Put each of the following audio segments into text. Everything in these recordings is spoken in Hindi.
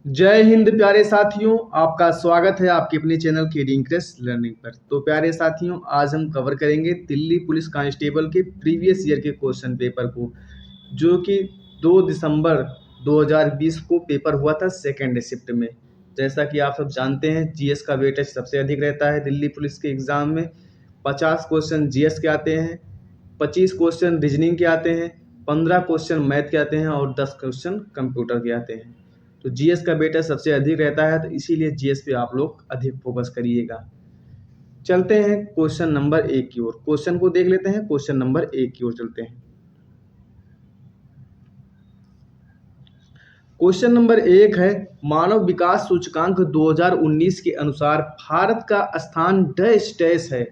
जय हिंद प्यारे साथियों, आपका स्वागत है आपके अपने चैनल केडी क्रेस लर्निंग पर। तो प्यारे साथियों, आज हम कवर करेंगे दिल्ली पुलिस कांस्टेबल के प्रीवियस ईयर के क्वेश्चन पेपर को, जो कि 2 दिसंबर 2020 को पेपर हुआ था सेकेंड शिफ्ट में। जैसा कि आप सब जानते हैं, जीएस का वेटेज सबसे अधिक रहता है दिल्ली पुलिस के एग्जाम में। 50 क्वेश्चन जीएस के आते हैं, 25 क्वेश्चन रीजनिंग के आते हैं, 15 क्वेश्चन मैथ के आते हैं और 10 क्वेश्चन कंप्यूटर के आते हैं। तो जीएस का वेटेज सबसे अधिक रहता है, तो इसीलिए जीएस पे आप लोग अधिक फोकस करिएगा। चलते हैं क्वेश्चन नंबर 1 की ओर। क्वेश्चन को देख लेते हैं। क्वेश्चन नंबर 1 की ओर चलते हैं। क्वेश्चन नंबर 1 है, मानव विकास सूचकांक 2019 के अनुसार भारत का स्थान डैश डैश है।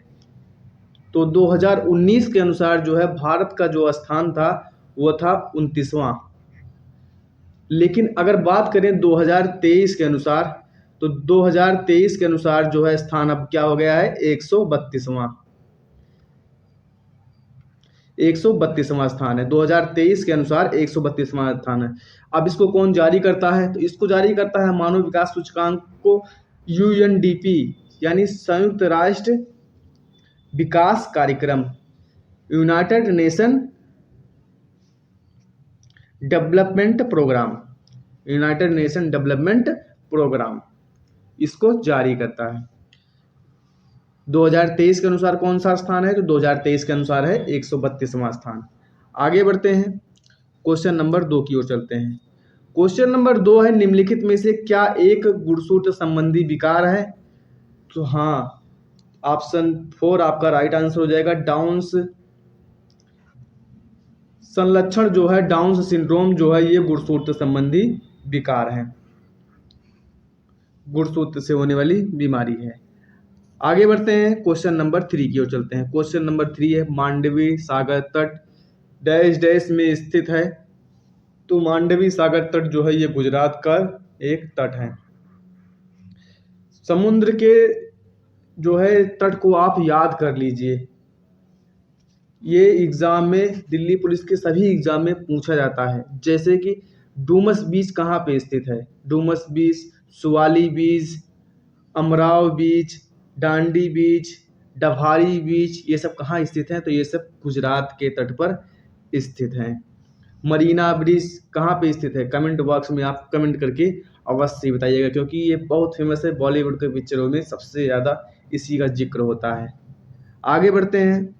तो 2019 के अनुसार जो है भारत का जो स्थान था वो था 29वां। लेकिन अगर बात करें 2023 के अनुसार, तो 2023 के अनुसार जो है स्थान अब क्या हो गया है, 132वां। 132वां स्थान है। 2023 के अनुसार 132वां स्थान है। अब इसको कौन जारी करता है? तो इसको जारी करता है मानव विकास सूचकांक को यूएनडीपी, यानी संयुक्त राष्ट्र विकास कार्यक्रम, United Nation Development Programme, United Nation Development Programme इसको जारी करता है। 2023 के अनुसार कौन सा स्थान है? तो 2023 के अनुसार है 132वां स्थान। आगे बढ़ते हैं, क्वेश्चन नंबर 2 की ओर चलते हैं। क्वेश्चन नंबर 2 है, निम्नलिखित में से क्या एक गुणसूत्र संबंधी विकार है? तो हाँ, ऑप्शन 4 आपका राइट आंसर हो जाएगा। डाउन्स संलक्षण जो है, डाउन्स सिंड्रोम जो है, ये गुणसूत्र संबंधी विकार है, गुणसूत्र से होने वाली बीमारी है। आगे बढ़ते हैं, क्वेश्चन नंबर 3 की ओर चलते हैं। क्वेश्चन नंबर 3 है, मांडवी सागर तट डैश डैश में स्थित है। तो मांडवी सागर तट जो है ये गुजरात का एक तट है। समुद्र के जो है तट को आप याद कर लीजिए। ये एग्जाम में, दिल्ली पुलिस के सभी एग्जाम में पूछा जाता है। जैसे कि डूमस बीच कहाँ पे स्थित है? डूमस बीच, सुवाली बीच, अमराव बीच, डांडी बीच, डभारी बीच, ये सब कहाँ स्थित हैं? तो ये सब गुजरात के तट पर स्थित हैं। मरीना ब्रिज कहाँ पे स्थित है? कमेंट बॉक्स में आप कमेंट करके अवश्य बताइएगा, क्योंकि ये बहुत फेमस है। बॉलीवुड के पिक्चरों में सबसे ज़्यादा इसी का जिक्र होता है। आगे बढ़ते हैं,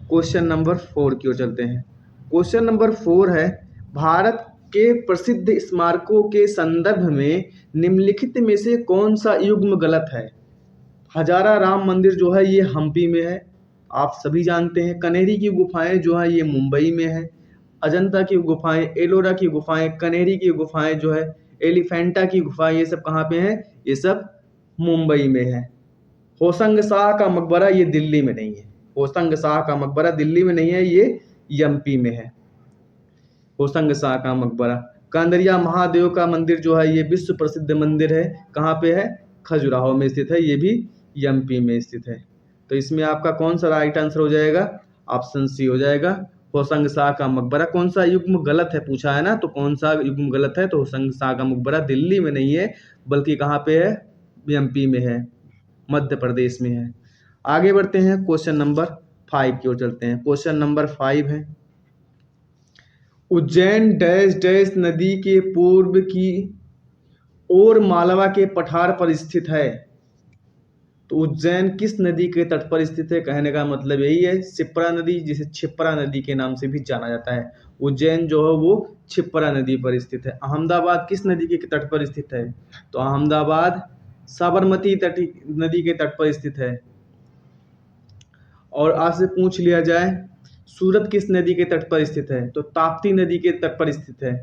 क्वेश्चन नंबर 4 की ओर चलते हैं। क्वेश्चन नंबर 4 है, भारत के प्रसिद्ध स्मारकों के संदर्भ में निम्नलिखित में से कौन सा युग्म गलत है? हजारा राम मंदिर जो है ये हम्पी में है, आप सभी जानते हैं। कनेरी की गुफाएं जो है ये मुंबई में है। अजंता की गुफाएं, एलोरा की गुफाएं, कनेरी की गुफाएं जो है, एलिफेंटा की गुफाएं, ये सब कहाँ पे हैं? ये सब मुंबई में है। होशंग शाह का मकबरा ये दिल्ली में नहीं है। होशंग शाह का मकबरा दिल्ली में नहीं है, ये एमपी में है। होशंग शाह का मकबरा। कांदरिया महादेव का मंदिर जो है ये विश्व प्रसिद्ध मंदिर है। कहाँ पे है? खजुराहो में स्थित है, ये भी एमपी में स्थित है। तो इसमें आपका कौन सा राइट आंसर हो जाएगा? ऑप्शन सी हो जाएगा, होशंग शाह का मकबरा। कौन सा युग्म गलत है पूछा है ना, तो कौन सा युग्म गलत है? तो होशंग शाह का मकबरा दिल्ली में नहीं है, बल्कि कहाँ पे है? एमपी में है, मध्य प्रदेश में है। आगे बढ़ते हैं, क्वेश्चन नंबर 5 की ओर चलते हैं। क्वेश्चन नंबर 5 है, उज्जैन डैश डैश नदी के पूर्व की ओर मालवा के पठार पर स्थित है। तो उज्जैन किस नदी के तट पर स्थित है? कहने का मतलब यही है, शिप्रा नदी, जिसे क्षिप्रा नदी के नाम से भी जाना जाता है। उज्जैन जो है वो क्षिप्रा नदी पर स्थित है। अहमदाबाद किस नदी के तट पर स्थित है? तो अहमदाबाद साबरमती नदी के तट पर स्थित है। और आपसे पूछ लिया जाए, सूरत किस नदी के तट पर स्थित है? तो ताप्ती नदी के तट पर स्थित है।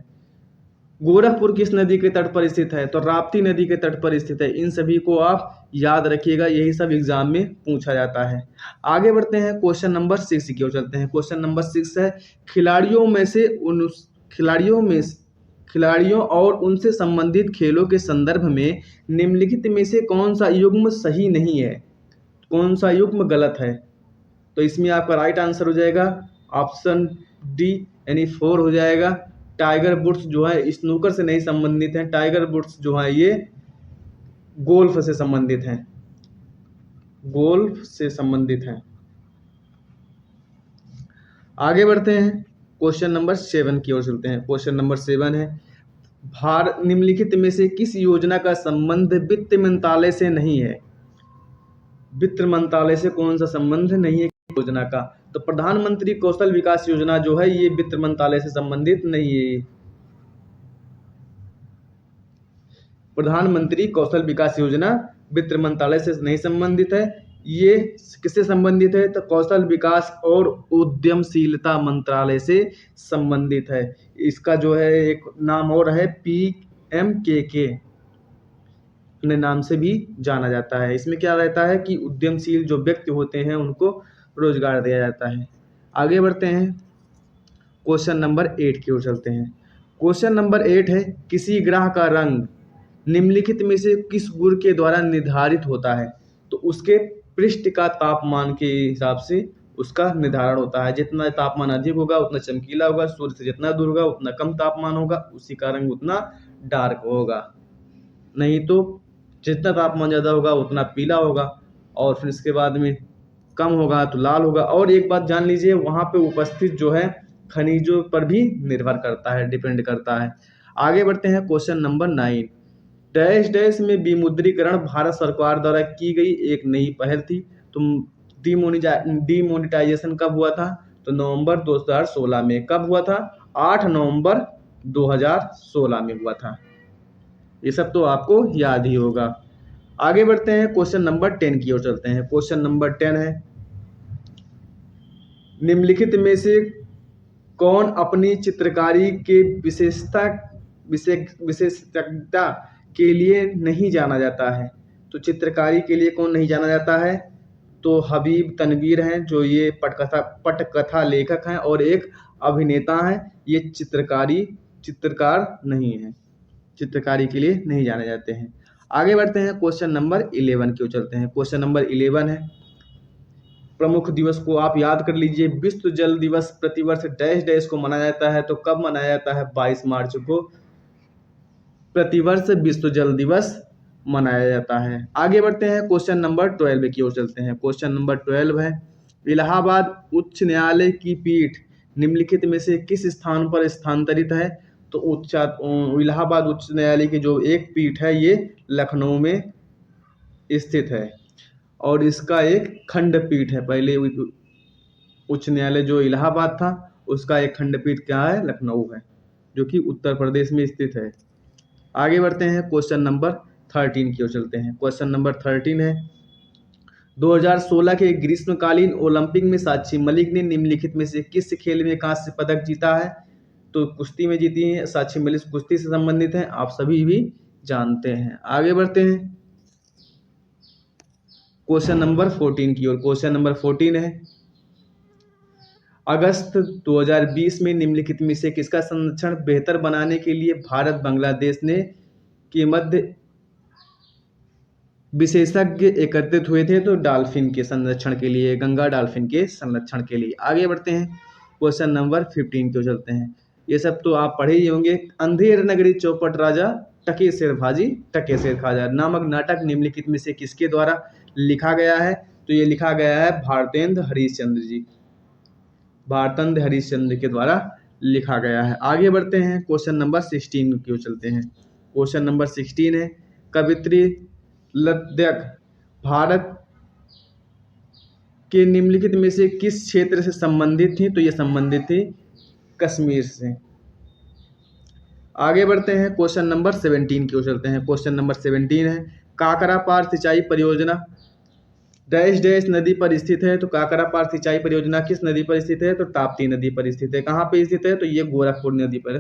गोरखपुर किस नदी के तट पर स्थित है? तो राप्ती नदी के तट पर स्थित है। इन सभी को आप याद रखिएगा, यही सब एग्जाम में पूछा जाता है। आगे बढ़ते हैं, क्वेश्चन नंबर 6 की ओर चलते हैं। क्वेश्चन नंबर 6 है, खिलाड़ियों और उनसे संबंधित खेलों के संदर्भ में निम्नलिखित में से कौन सा युग्म सही नहीं है? कौन सा युग्म गलत है? तो इसमें आपका राइट आंसर हो जाएगा ऑप्शन डी, यानी 4 हो जाएगा। टाइगर वुड्स जो है स्नूकर से नहीं संबंधित हैं, टाइगर वुड्स जो है ये गोल्फ से संबंधित हैं, गोल्फ से संबंधित हैं। आगे बढ़ते हैं, क्वेश्चन नंबर 7 की ओर चलते हैं। क्वेश्चन नंबर 7 है, भारत निम्नलिखित में से किस योजना का संबंध वित्त मंत्रालय से नहीं है? वित्त मंत्रालय से कौन सा संबंध नहीं है योजना का? तो प्रधानमंत्री कौशल विकास योजना जो है ये वित्त मंत्रालय से संबंधित नहीं है। प्रधानमंत्री कौशल विकास योजना वित्त मंत्रालय से नहीं संबंधित है। ये किससे संबंधित है? तो कौशल विकास और उद्यमशीलता मंत्रालय से संबंधित है। इसका जो है एक नाम और है PMKK अपने नाम से भी जाना जाता है। इसमें क्या रहता है कि उद्यमशील जो व्यक्ति होते हैं उनको रोजगार दिया जाता है। आगे बढ़ते हैं, क्वेश्चन नंबर 8 की ओर चलते हैं। क्वेश्चन नंबर 8 है, किसी ग्रह का रंग निम्नलिखित में से किस गुण के द्वारा निर्धारित होता है? तो उसके पृष्ठ का तापमान के हिसाब से उसका निर्धारण होता है। जितना तापमान अधिक होगा उतना चमकीला होगा, सूर्य से जितना दूर होगा उतना कम तापमान होगा, उसी का रंग उतना डार्क होगा। नहीं तो जितना तापमान ज़्यादा होगा उतना पीला होगा, और फिर इसके बाद में कम होगा तो लाल होगा। और एक बात जान लीजिए, वहाँ पे उपस्थित जो है खनिजों पर भी निर्भर करता है, डिपेंड करता है। आगे बढ़ते हैं, क्वेश्चन नंबर 9, डैश डैश में विमुद्रीकरण भारत सरकार द्वारा की गई एक नई पहल थी। तो डिमोनेटाइजेशन कब हुआ था? तो नवंबर 2016 में। कब हुआ था? 8 नवंबर 2016 में हुआ था। ये सब तो आपको याद ही होगा। आगे बढ़ते हैं, क्वेश्चन नंबर 10 की ओर चलते हैं। क्वेश्चन नंबर 10 है, निम्नलिखित में से कौन अपनी चित्रकारी के विशेषज्ञता के लिए नहीं जाना जाता है? तो चित्रकारी के लिए कौन नहीं जाना जाता है? तो हबीब तनवीर हैं, जो ये पटकथा लेखक हैं और एक अभिनेता हैं। ये चित्रकार नहीं है, चित्रकारी के लिए नहीं जाने जाते हैं। आगे बढ़ते हैं, क्वेश्चन नंबर 11 की ओर चलते हैं। क्वेश्चन नंबर 11 है, प्रमुख दिवस को आप याद कर लीजिए। विश्व जल दिवस प्रतिवर्ष डैश डैश को मनाया जाता है। तो कब मनाया जाता है? 22 मार्च को प्रतिवर्ष विश्व जल दिवस मनाया जाता है। आगे बढ़ते हैं, क्वेश्चन नंबर 12 की ओर चलते हैं। क्वेश्चन नंबर 12 है, इलाहाबाद उच्च न्यायालय की पीठ निम्नलिखित में से किस स्थान पर स्थानांतरित है? तो इलाहाबाद उच्च न्यायालय की जो एक पीठ है ये लखनऊ में स्थित है, और इसका एक खंडपीठ है। पहले उच्च न्यायालय जो इलाहाबाद था उसका एक खंडपीठ क्या है? लखनऊ है, जो कि उत्तर प्रदेश में स्थित है। आगे बढ़ते हैं, क्वेश्चन नंबर 13 की ओर चलते हैं। क्वेश्चन नंबर 13 है, 2016 के ग्रीष्मकालीन ओलंपिक में साक्षी मलिक ने निम्नलिखित में से किस खेल में कांस्य पदक जीता है? तो कुश्ती में जीती है। साक्षी मलिक कुश्ती से संबंधित हैं, आप सभी भी जानते हैं। आगे बढ़ते हैं, क्वेश्चन नंबर 14 की ओर। क्वेश्चन नंबर 14 है, अगस्त 2020 में निम्नलिखित में से किसका संरक्षण बेहतर बनाने के लिए भारत बांग्लादेश के मध्य विशेषज्ञ एकत्रित हुए थे? तो डॉल्फिन के संरक्षण के लिए, गंगा डॉल्फिन के संरक्षण के लिए। आगे बढ़ते हैं, क्वेश्चन नंबर 15 की ओर चलते हैं। ये सब तो आप पढ़े ही होंगे। अंधेर नगरी चौपट राजा टके शेर भाजी टके शेर खाजा नामक नाटक निम्नलिखित में से किसके द्वारा लिखा गया है? तो ये लिखा गया है भारतेंद्र हरिश्चंद्र के द्वारा लिखा गया है। आगे बढ़ते हैं, क्वेश्चन नंबर 16 की ओर चलते हैं। क्वेश्चन नंबर 16 है, कवित्री लद्दाख भारत के निम्नलिखित में से किस क्षेत्र से संबंधित थी? तो ये संबंधित थी कश्मीर से। आगे बढ़ते हैं, क्वेश्चन नंबर 17 की ओर चलते हैं। क्वेश्चन नंबर 17 है, काकरा पार सिंचाई परियोजना डैश डैश नदी पर स्थित है। तो काकरा पार सिंचाई परियोजना किस नदी पर स्थित है? तो ताप्ती नदी पर स्थित है। कहाँ पे स्थित है? तो ये गोरखपुर नदी पर,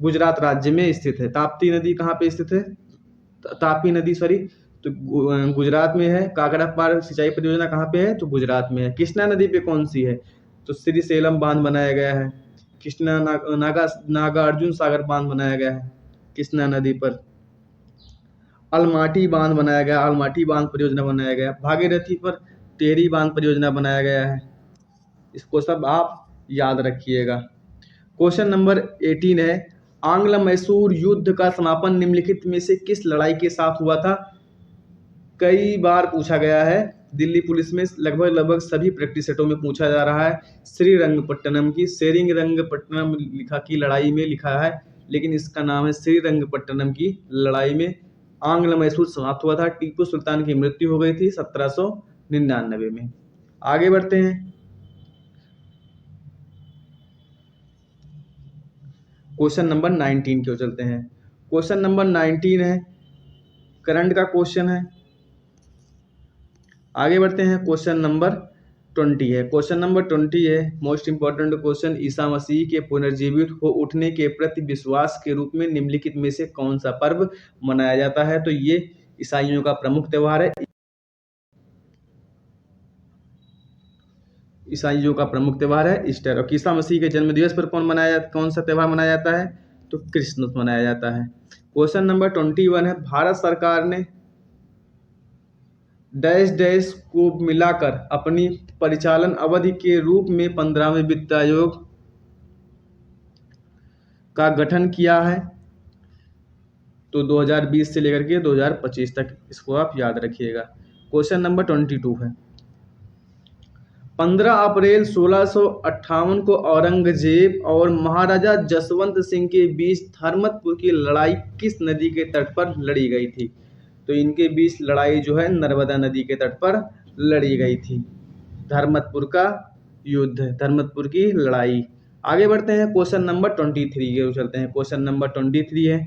गुजरात राज्य में स्थित है। ताप्ती नदी कहाँ पे स्थित है? तापी नदी तो गुजरात में है। काकरा पार सिंचाई परियोजना कहाँ पे है? तो गुजरात में है। कृष्णा नदी पे कौन सी है? तो श्री सेलम बांध बनाया गया है। कृष्णा नागार्जुन सागर बांध बनाया गया है कृष्णा नदी पर। अलमाटी बांध बनाया गया, अलमाटी बांध परियोजना बनाया गया। भागीरथी पर टेहरी बांध परियोजना बनाया गया है। इसको सब आप याद रखिएगा। क्वेश्चन नंबर 18 है, आंग्ल मैसूर युद्ध का समापन निम्नलिखित में से किस लड़ाई के साथ हुआ था? कई बार पूछा गया है, दिल्ली पुलिस में लगभग सभी प्रैक्टिस सेटों में पूछा जा रहा है। श्रीरंगपट्टनम की सेरिंगरंगपट्टनम लिखा की लड़ाई में लिखा है, लेकिन इसका नाम है श्रीरंगपट्टनम की लड़ाई में आंग्ल मैसूर समाप्त हुआ था। टीपू सुल्तान की मृत्यु हो गई थी 1799 में। आगे बढ़ते हैं, क्वेश्चन नंबर 19 की ओर चलते हैं। क्वेश्चन नंबर 19 है, करंट का क्वेश्चन है। आगे बढ़ते हैं, क्वेश्चन नंबर 20 है। क्वेश्चन नंबर 20 है most important question, Isa Masih के पुनर्जीवित हो उठने के प्रति विश्वास के रूप में निम्नलिखित में से कौन सा पर्व मनाया जाता है? तो ये ईसाइयों का प्रमुख त्योहार है। ईसाइयों का प्रमुख त्योहार है ईस्टर। और ईसा मसीह के जन्म दिवस पर कौन सा त्योहार मनाया जाता है? तो क्रिसमस मनाया जाता है। क्वेश्चन नंबर 21 है, भारत सरकार ने डैश डैश को मिलाकर अपनी परिचालन अवधि के रूप में 15वें वित्त आयोग का गठन किया है। तो 2020 से लेकर के 2025 तक, इसको आप याद रखिएगा। क्वेश्चन नंबर 22 है, 15 अप्रैल 1658 को औरंगजेब और महाराजा जसवंत सिंह के बीच धर्मतपुर की लड़ाई किस नदी के तट पर लड़ी गई थी? तो इनके बीच लड़ाई जो है नर्मदा नदी के तट पर लड़ी गई थी। धर्मतपुर का युद्ध, धर्मतपुर की लड़ाई। आगे बढ़ते हैं, क्वेश्चन नंबर 23 के चलते हैं। क्वेश्चन नंबर 23 है,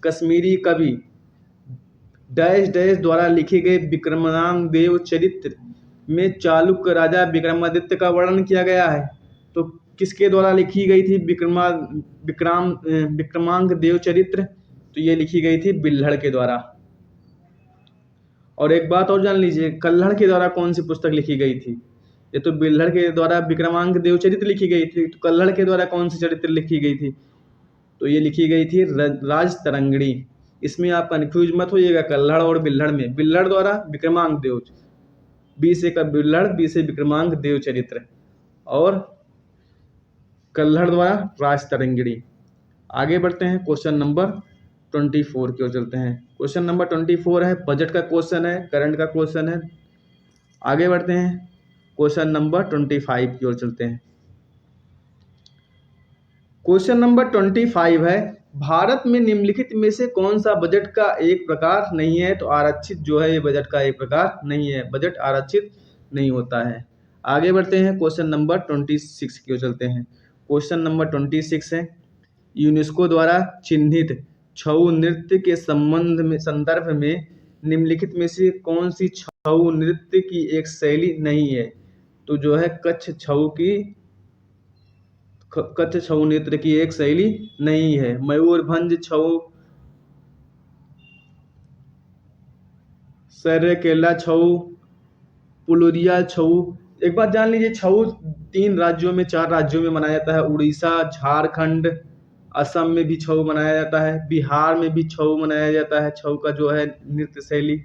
कश्मीरी कवि डैश डैश द्वारा लिखे गए विक्रमांक देव चरित्र में चालुक्य राजा विक्रमादित्य का वर्णन किया गया है। तो किसके द्वारा लिखी गई थी विक्रमांक देव चरित्र? तो ये लिखी गई थी बिल्हड़ के द्वारा। और एक बात और जान लीजिए, कल्हड़ के द्वारा कौन सी पुस्तक लिखी गई थी? ये तो बिल्हड़ के द्वारा विक्रमांक देव चरित्र लिखी गई थी, तो कल्हड़ के द्वारा कौन सी चरित्र लिखी गई थी? तो ये लिखी गई थी राजतरंगिणी। इसमें आप कंफ्यूज मत होइएगा, कल्हड़ और बिल्हड़ में। बिल्हड़ द्वारा विक्रमांक देव, बी से का बिल्हड़, बी से विक्रमांक देव चरित्र, और कल्हड़ द्वारा राजतरंगिणी। आगे बढ़ते हैं, क्वेश्चन नंबर 24 की ओर चलते हैं। क्वेश्चन नंबर 24 है, बजट का क्वेश्चन है, करंट का क्वेश्चन है। आगे बढ़ते हैं, क्वेश्चन नंबर 25 की ओर चलते हैं। क्वेश्चन नंबर 25 है, भारत में निम्नलिखित में से कौन सा बजट का एक प्रकार नहीं है? तो आरक्षित जो है ये बजट का एक प्रकार नहीं है, बजट आरक्षित नहीं होता है। आगे बढ़ते हैं, क्वेश्चन नंबर 26 की ओर चलते हैं। क्वेश्चन नंबर 26 है, यूनेस्को द्वारा चिन्हित छऊ नृत्य के संदर्भ में निम्नलिखित में से कौन सी छऊ नृत्य की एक शैली नहीं है? तो जो है कच्छ छऊ नृत्य की एक शैली नहीं है। मयूरभंज छऊ, सरेकेला छऊ, पुलुरिया छऊ। एक बात जान लीजिए, छऊ 3 राज्यों में 4 राज्यों में मनाया जाता है। उड़ीसा, झारखंड, असम में भी छऊ मनाया जाता है, बिहार में भी छऊ मनाया जाता है, छऊ का जो है नृत्य शैली।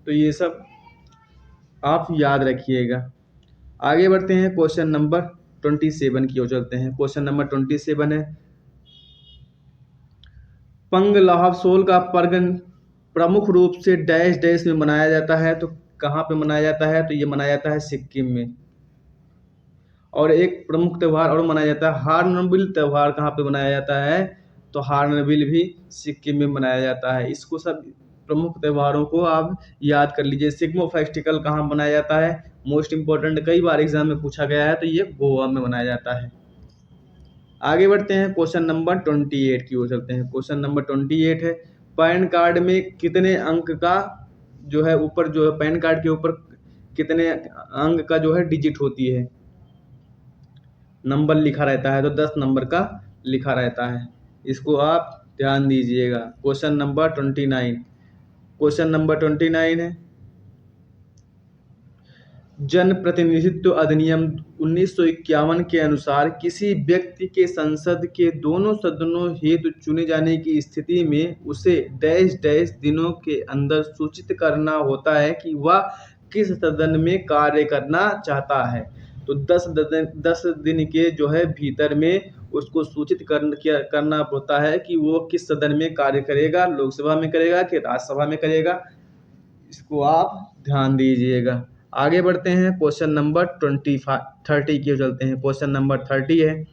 तो ये सब आप याद रखिएगा। आगे बढ़ते हैं, क्वेश्चन नंबर 27 की ओर चलते हैं। क्वेश्चन नंबर 27 है, पंग लहाबसोल का पर्व प्रमुख रूप से डैश डैश में मनाया जाता है। तो कहाँ पे मनाया जाता है? तो ये मनाया जाता है सिक्किम में। और एक प्रमुख त्यौहार और मनाया जाता है, हार्नबिल त्यौहार कहाँ पे मनाया जाता है? तो हार्नबिल भी सिक्किम में मनाया जाता है। इसको सब प्रमुख त्योहारों को आप याद कर लीजिए। सिग्मो फेस्टिवल कहाँ मनाया जाता है? मोस्ट इंपॉर्टेंट, कई बार एग्जाम में पूछा गया है, तो ये गोवा में मनाया जाता है। आगे बढ़ते हैं, क्वेश्चन नंबर 28 की ओर चलते हैं। क्वेश्चन नंबर 28 है, पैन कार्ड में कितने अंक का जो है ऊपर जो है पैन कार्ड के ऊपर कितने अंक का जो है डिजिट होती है, नंबर लिखा रहता है? तो 10 नंबर का लिखा रहता है। इसको आप ध्यान दीजिएगा। क्वेश्चन नंबर 29, क्वेश्चन नंबर 29 है, जन प्रतिनिधित्व अधिनियम 1951 के अनुसार किसी व्यक्ति के संसद के दोनों सदनों हेतु चुने जाने की स्थिति में उसे डैश डैश दिनों के अंदर सूचित करना होता है कि वह किस सदन में कार्य करना चाहता है। तो 10 दिन के जो है भीतर में उसको सूचित करना होता है कि वो किस सदन में कार्य करेगा, लोकसभा में करेगा कि राज्यसभा में करेगा। इसको आप ध्यान दीजिएगा। आगे बढ़ते हैं, क्वेश्चन नंबर 30 की ओर चलते हैं। क्वेश्चन नंबर 30 है,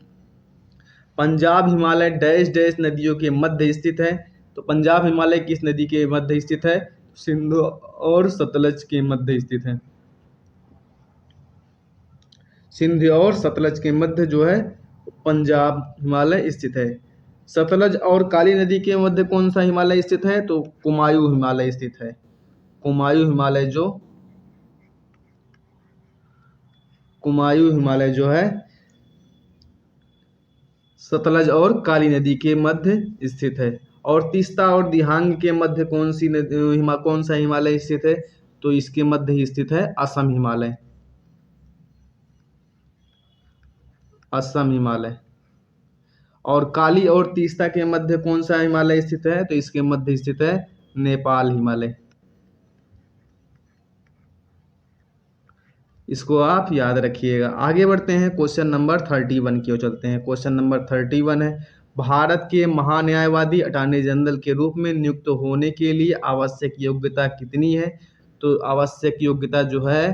पंजाब हिमालय डैश डैश नदियों के मध्य स्थित है। तो पंजाब हिमालय किस नदी के मध्य स्थित है? सिंधु और सतलज के मध्य स्थित है। सिंधु और सतलज के मध्य जो है पंजाब हिमालय स्थित है। सतलज और काली नदी के मध्य कौन सा हिमालय स्थित है? तो कुमायूं हिमालय स्थित है। कुमायूं हिमालय जो है सतलज और काली नदी के मध्य स्थित है। और तीस्ता और दिहांग के मध्य कौन सा हिमालय स्थित है? तो इसके मध्य ही स्थित है असम हिमालय। असम हिमालय। और काली और तीस्ता के मध्य कौन सा हिमालय स्थित है? तो इसके मध्य स्थित है नेपाल हिमालय। इसको आप याद रखिएगा। आगे बढ़ते हैं, क्वेश्चन नंबर 31 की ओर चलते हैं। क्वेश्चन नंबर 31 है, भारत के महान्यायवादी अटॉर्नी जनरल के रूप में नियुक्त होने के लिए आवश्यक योग्यता कितनी है? तो आवश्यक योग्यता जो है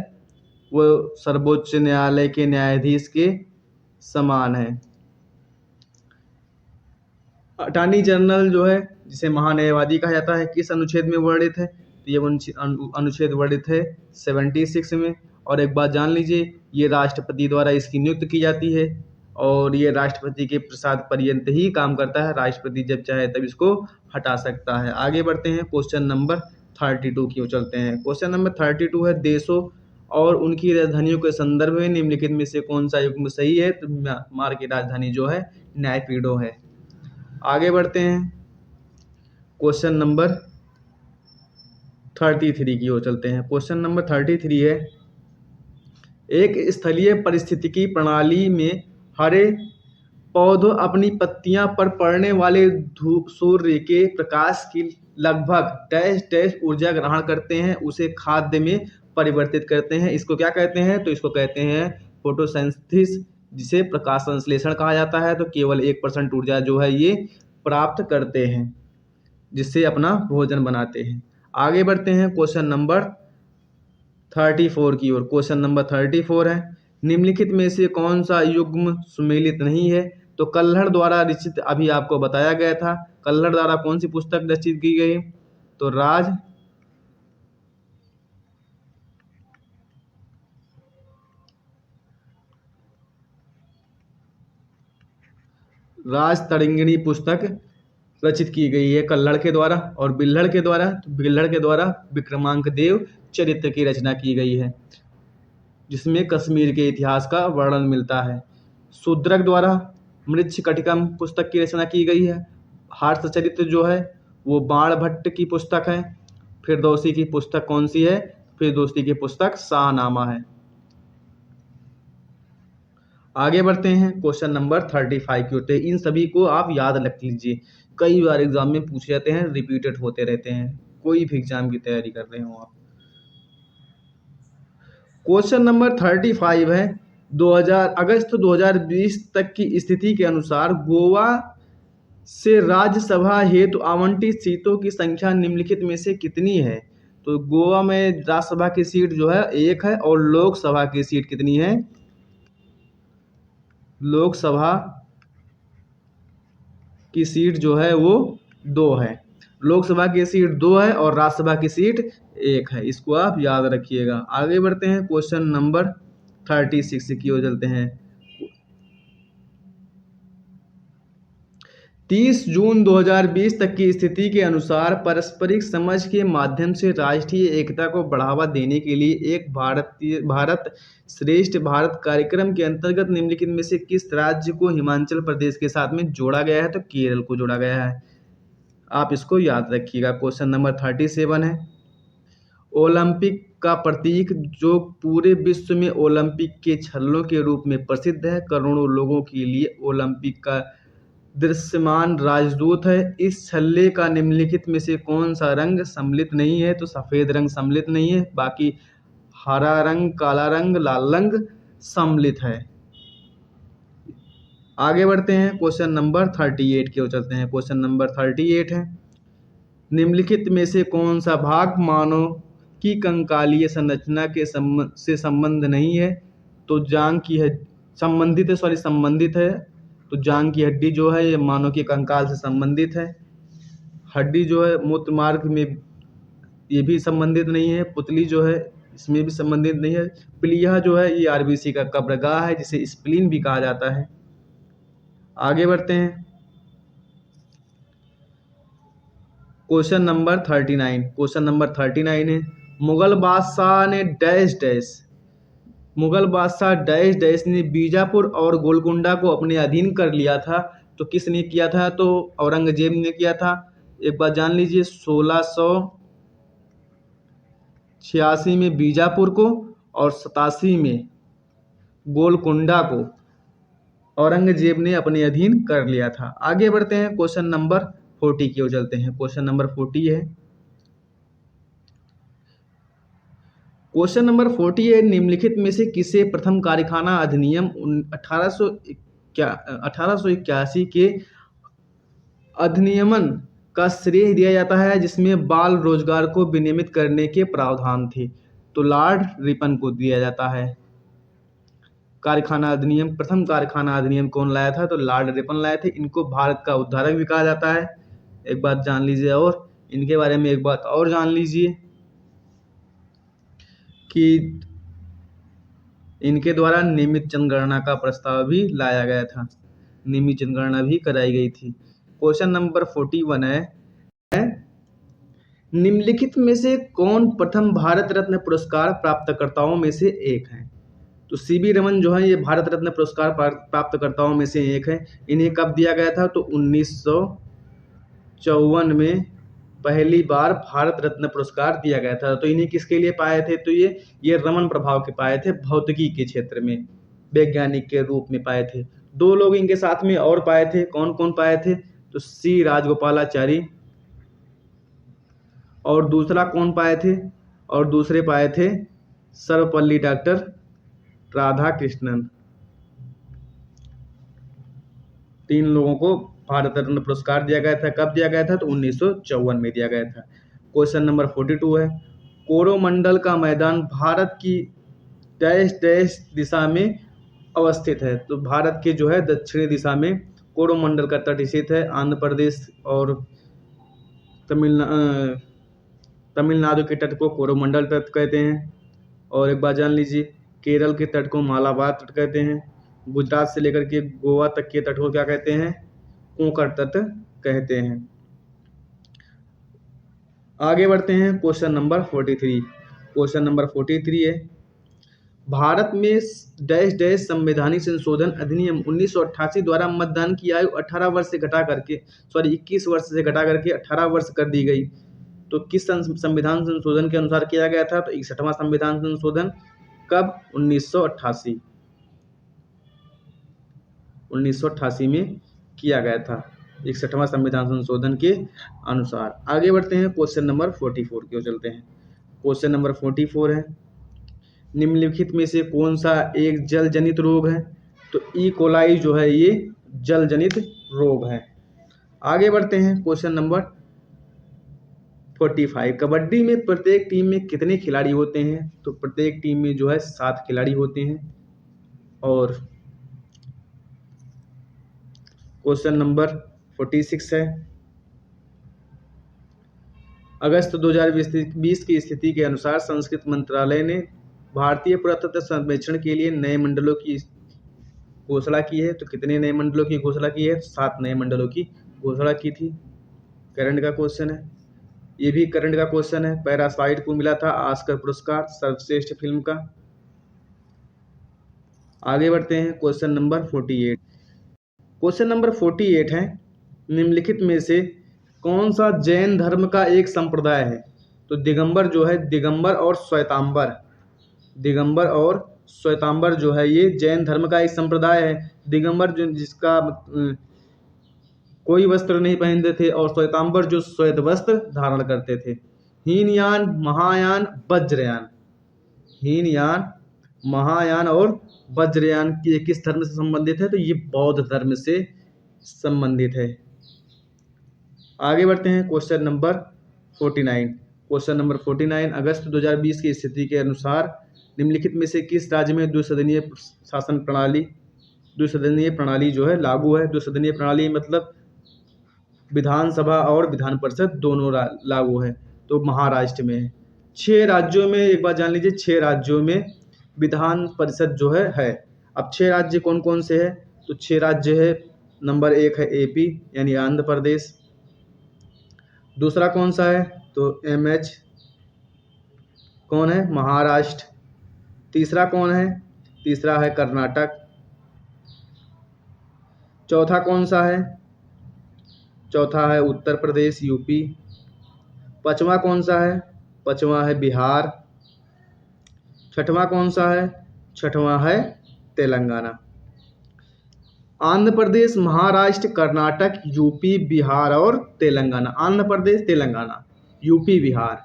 वो सर्वोच्च न्यायालय के न्यायाधीश के समान है। अटॉर्नी जनरल जो है जिसे महान्यायवादी कहा जाता है किस अनुच्छेद में वर्णित है? तो ये अनुच्छेद वर्णित है 76 में। और एक बात जान लीजिए, ये राष्ट्रपति द्वारा इसकी नियुक्ति की जाती है और ये राष्ट्रपति के प्रसाद पर्यंत ही काम करता है। राष्ट्रपति जब चाहे तब इसको हटा सकता है। आगे बढ़ते हैं, क्वेश्चन नंबर 32 की ओर चलते हैं। क्वेश्चन नंबर 32 है, देशों और उनकी राजधानियों के संदर्भ में निम्नलिखित में से कौन सा युग्म सही है? तो म्यांमार की राजधानी जो है नायपीडो है। आगे बढ़ते हैं, क्वेश्चन नंबर 33 की ओर चलते हैं। क्वेश्चन नंबर 33 है, एक स्थलीय पारिस्थितिकी प्रणाली में हरे पौधों अपनी पत्तियां पर पड़ने वाले सूर्य के प्रकाश की लगभग डैश डैश ऊर्जा ग्रहण करते हैं, उसे खाद्य में परिवर्तित करते हैं। इसको क्या कहते हैं? तो इसको कहते हैं फोटोसिंथेसिस, जिसे प्रकाश संश्लेषण कहा जाता है। तो केवल 1% ऊर्जा जो है ये प्राप्त करते हैं, जिससे अपना भोजन बनाते हैं। आगे बढ़ते हैं, क्वेश्चन नंबर 34 की ओर। क्वेश्चन नंबर 34 है, निम्नलिखित में से कौन सा युग्म सुमेलित नहीं है? तो कल्हड़ द्वारा रचित, अभी आपको बताया गया था, कल्हड़ द्वारा कौन सी पुस्तक रचित की गई? तो राज तड़िंगिणी पुस्तक रचित की गई है कल्हड़ के द्वारा। और बिल्हड़ के द्वारा विक्रमांक देव चरित्र की रचना की गई है, जिसमें कश्मीर के इतिहास का वर्णन मिलता है। शूद्रक द्वारा मृच्छकटिकम पुस्तक की रचना की गई है। हर्षचरित्र जो है वो बाणभट्ट की पुस्तक है। फिरदौसी की पुस्तक कौन सी है? फिरदौसी की पुस्तक शाहनामा है। आगे बढ़ते हैं, क्वेश्चन नंबर 35 की होते हैं। इन सभी को आप याद रख लीजिए, कई बार एग्जाम में पूछे जाते हैं, रिपीटेड होते रहते हैं, कोई भी एग्जाम की तैयारी कर रहे हो आप। क्वेश्चन नंबर 35 है, 2000 अगस्त 2020 तक की स्थिति के अनुसार गोवा से राज्यसभा हेतु आवंटित सीटों की संख्या निम्नलिखित में से कितनी है? तो गोवा में राज्यसभा की सीट जो है 1 है और लोकसभा की सीट कितनी है? लोकसभा की सीट जो है वो 2 है। लोकसभा की सीट 2 है और राज्यसभा की सीट 1 है। इसको आप याद रखिएगा। आगे बढ़ते हैं, क्वेश्चन नंबर 36 की ओर चलते हैं। 30 जून 2020 तक की स्थिति के अनुसार पारस्परिक समझ के माध्यम से राष्ट्रीय एकता को बढ़ावा देने के लिए एक भारत श्रेष्ठ भारत कार्यक्रम के अंतर्गत निम्नलिखित में से किस राज्य को हिमाचल प्रदेश के साथ में जोड़ा गया है? तो केरल को जोड़ा गया है। आप इसको याद रखिएगा। क्वेश्चन नंबर 37 है, ओलंपिक का प्रतीक जो पूरे विश्व में ओलंपिक के छल्लों के रूप में प्रसिद्ध है, करोड़ों लोगों के लिए ओलंपिक का दृश्यमान राजदूत है। इस छल्ले का निम्नलिखित में से कौन सा रंग सम्मिलित नहीं है? तो सफेद रंग सम्मिलित नहीं है, बाकी हरा रंग, काला रंग, लाल रंग सम्मिलित है। आगे बढ़ते हैं, क्वेश्चन नंबर 38 की ओर चलते हैं। क्वेश्चन नंबर 38 है, निम्नलिखित में से कौन सा भाग मानव की कंकालीय संरचना के से संबंध नहीं है? तो जांघ की है संबंधित है। तो जांघ की हड्डी जो है ये मानव के कंकाल से संबंधित है। हड्डी जो है मूत्र मार्ग में ये भी संबंधित नहीं है। पुतली जो है इसमें भी संबंधित नहीं है। प्लीहा जो है ये आरबीसी का कब्रगाह है, जिसे स्प्लीन भी कहा जाता है। आगे बढ़ते हैं, क्वेश्चन नंबर 39। क्वेश्चन नंबर 39 है, मुगल बादशाह डैश डैश ने बीजापुर और गोलकुंडा को अपने अधीन कर लिया था। तो किसने किया था? तो औरंगजेब ने किया था। एक बात जान लीजिए, 1686 में बीजापुर को और 87 में गोलकुंडा को औरंगजेब ने अपने अधीन कर लिया था। आगे बढ़ते हैं, क्वेश्चन नंबर 40 की ओर चलते हैं। क्वेश्चन नंबर 40 है, क्वेश्चन नंबर 40 है, निम्नलिखित में से किसे प्रथम कारखाना अधिनियम 1881 के अधिनियमन का श्रेय दिया जाता है, जिसमें बाल रोजगार को विनियमित करने के प्रावधान थे? तो लॉर्ड रिपन को दिया जाता है। प्रथम कारखाना अधिनियम कौन लाया था? तो लॉर्ड रिपन लाए थे। इनको भारत का उद्धारक भी कहा जाता है। एक बात जान लीजिए, और इनके बारे में एक बात और जान लीजिए कि इनके द्वारा नियमित जनगणना का प्रस्ताव भी लाया गया था। नियमित जनगणना भी कराई गई थी। क्वेश्चन नंबर 41 है, निम्नलिखित में से कौन प्रथम भारत रत्न पुरस्कार प्राप्तकर्ताओं में से एक है? तो सीवी रमन जो है ये भारत रत्न पुरस्कार प्राप्तकर्ताओं में से एक है। इन्हें कब दिया गया था? तो 1954 में पहली बार भारत रत्न पुरस्कार दिया गया था। तो इन्हें किसके लिए पाए थे? तो ये रमन प्रभाव के पाए थे, भौतिकी के क्षेत्र में वैज्ञानिक के रूप में पाए थे। दो लोग इनके साथ में और पाए थे। कौन कौन पाए थे? तो सी राजगोपालाचारी, और दूसरा कौन पाए थे? और दूसरे पाए थे सर्वपल्ली डॉक्टर राधा कृष्णन। 3 लोगों को भारत रत्न पुरस्कार दिया गया था। कब दिया गया था? तो 1954 में दिया गया था। क्वेश्चन नंबर 42 है, कोरोमंडल का मैदान भारत की डैश डैश दिशा में अवस्थित है? तो भारत के जो है दक्षिणी दिशा में कोरोमंडल का तट स्थित है। आंध्र प्रदेश और तमिलनाडु के तट को कोरोमंडल तट कहते हैं। और एक बात जान लीजिए, केरल के तट को मालाबार तट कहते हैं। गुजरात से लेकर के गोवा तक के तट को क्या कहते हैं? कोंकण तट कहते हैं। आगे बढ़ते हैं, क्वेश्चन नंबर 43। क्वेश्चन नंबर 43 है, भारत में डैश डैश संवैधानिक संशोधन अधिनियम 1988 द्वारा मतदान की आयु 18 वर्ष से घटा करके 21 वर्ष से घटा करके 18 वर्ष कर दी गई। तो किस संविधान संशोधन के अनुसार किया गया था? तो 61वां संविधान संशोधन। कब? 1988 में किया गया था, 61वां संविधान संशोधन के अनुसार। आगे बढ़ते हैं, क्वेश्चन नंबर 44 की ओर चलते हैं। क्वेश्चन नंबर 44 है, निम्नलिखित में से कौन सा एक जल जनित रोग है? तो ई कोलाई जो है ये जल जनित रोग है। आगे बढ़ते हैं, क्वेश्चन नंबर 45, कबड्डी में प्रत्येक टीम में कितने खिलाड़ी होते हैं? तो प्रत्येक टीम में जो है 7 खिलाड़ी होते हैं। और क्वेश्चन नंबर 46 है, अगस्त 2020 की स्थिति के अनुसार संस्कृति मंत्रालय ने भारतीय पुरातत्व सर्वेक्षण के लिए नए मंडलों की घोषणा की है। तो कितने नए मंडलों की घोषणा की है? 7 नए मंडलों की घोषणा की थी। करंट का क्वेश्चन है, ये भी करंट का क्वेश्चन है। पैरासाइट को मिला था ऑस्कर पुरस्कार सर्वश्रेष्ठ फिल्म का। आगे बढ़ते हैं, क्वेश्चन नंबर 48। क्वेश्चन नंबर 48 है, निम्नलिखित में से कौन सा जैन धर्म का एक संप्रदाय है? तो दिगंबर जो है, दिगंबर और श्वेतांबर जो है ये जैन धर्म का एक संप्रदाय है। दिगंबर जो जिसका कोई वस्त्र नहीं पहनते थे, और श्वेतांबर जो श्वेत वस्त्र धारण करते थे। हीनयान, महायान, वज्रयान। हीनयान, महायान और वज्रयान ये किस धर्म से संबंधित है? तो ये बौद्ध धर्म से संबंधित है। आगे बढ़ते हैं क्वेश्चन नंबर 49। क्वेश्चन नंबर 49, अगस्त 2020 की स्थिति के अनुसार निम्नलिखित में से किस राज्य में द्विसदनीय प्रणाली जो है लागू है? द्विसदनीय प्रणाली मतलब विधानसभा और विधान परिषद दोनों लागू है, तो महाराष्ट्र में है। 6 राज्यों में, एक बात जान लीजिए, 6 राज्यों में विधान परिषद जो है। अब 6 राज्य कौन कौन से है? तो 6 राज्य है, नंबर 1 है एपी यानी आंध्र प्रदेश, दूसरा कौन सा है? तो एमएच कौन है? महाराष्ट्र, तीसरा कौन है? तीसरा है कर्नाटक, चौथा कौन सा है? चौथा है उत्तर प्रदेश यूपी, पांचवा कौन सा है? पांचवा है बिहार, छठवां कौन सा है? छठवां है तेलंगाना। आंध्र प्रदेश, महाराष्ट्र, कर्नाटक, यूपी, बिहार और तेलंगाना। आंध्र प्रदेश, तेलंगाना, यूपी, बिहार,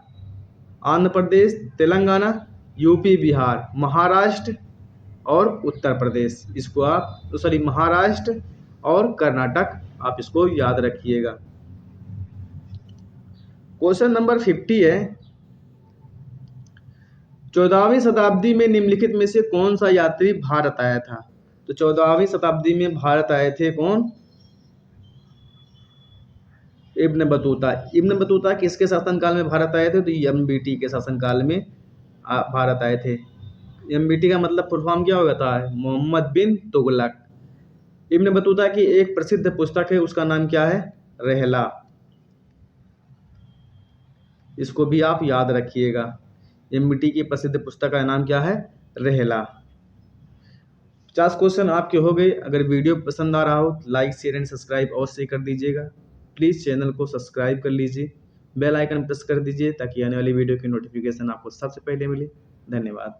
आंध्र प्रदेश, तेलंगाना, यूपी, बिहार, महाराष्ट्र और उत्तर प्रदेश। इसको आप महाराष्ट्र और कर्नाटक, आप इसको याद रखिएगा। क्वेश्चन नंबर 50 है, 14वीं शताब्दी में निम्नलिखित में से कौन सा यात्री भारत आया था? तो 14वीं शताब्दी में भारत आए थे कौन? Ibn Battuta. इब्न बतूता किसके शासनकाल में भारत आए थे? तो एमबीटी के शासनकाल में भारत आए थे। एमबीटी का मतलब फुल फॉर्म क्या होता है? मोहम्मद बिन तुगलक। इब्न बतूता की एक प्रसिद्ध पुस्तक है, उसका नाम क्या है? रहला। इसको भी आप याद रखिएगा। एमबीटी की प्रसिद्ध पुस्तक का नाम क्या है? रहला। 50 क्वेश्चन आपके हो गए। अगर वीडियो पसंद आ रहा हो तो लाइक, शेयर एंड सब्सक्राइब अवश्य कर दीजिएगा। प्लीज़ चैनल को सब्सक्राइब कर लीजिए, बेल आइकन प्रेस कर दीजिए ताकि आने वाली वीडियो की नोटिफिकेशन आपको सबसे पहले मिले। धन्यवाद।